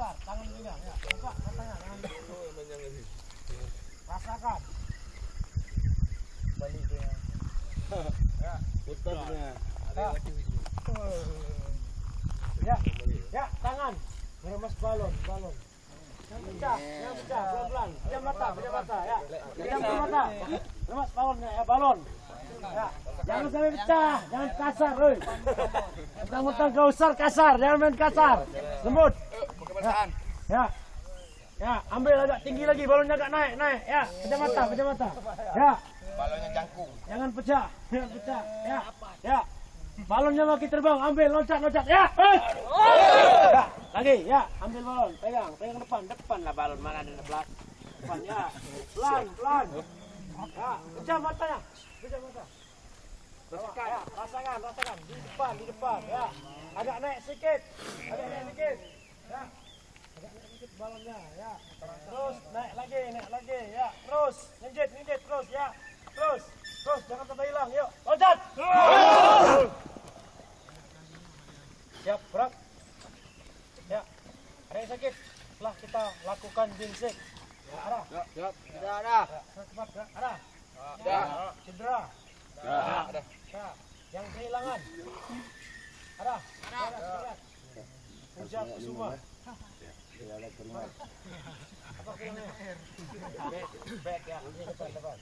Sebentar, tangan pegang ya. Buka matanya, jangan. Rasakan. Baliknya. Ya, putihnya. Ya. Ya, tangan. Meremas balon. Yang pecah, pelan-pelan. Pejam mata, ya. Pejam mata. Remas balonnya, ya, balon. Ya. Jangan sampai pecah, jangan kasar, oi. Mentang-mentang kau kasar, jangan main kasar. Lembut. Ya. Ya, ambil agak tinggi lagi, balonnya agak naik. Ya, pejam mata. Ya. Balonnya jangkung. Jangan pecah. Ya. Ya. Balonnya makin terbang, ambil, loncat. Ya. Ya. Lagi, ya, ambil balon, pegang depan lah balon, mana ada depan, ya. Pelan. Ya, pejam matanya. Rasakan. Di depan, ya. Agak naik sedikit. Ya. Agak naik sedikit balonnya, ya. Terus naik lagi, ya. Terus, ninjit terus, ya. Terus, jangan sampai hilang, yuk. Loncat. Siap, gerak. Ya. Ada yang sakit? Setelah kita lakukan ginseng. Ya, arah. Siap. Tidak ada. Cepat, gerak. Arah. Ya. Cedera. Ada. Ya. Yang kehilangan. Arah. Ujat semua. Apa kehilangannya? Back ya. Ini depan.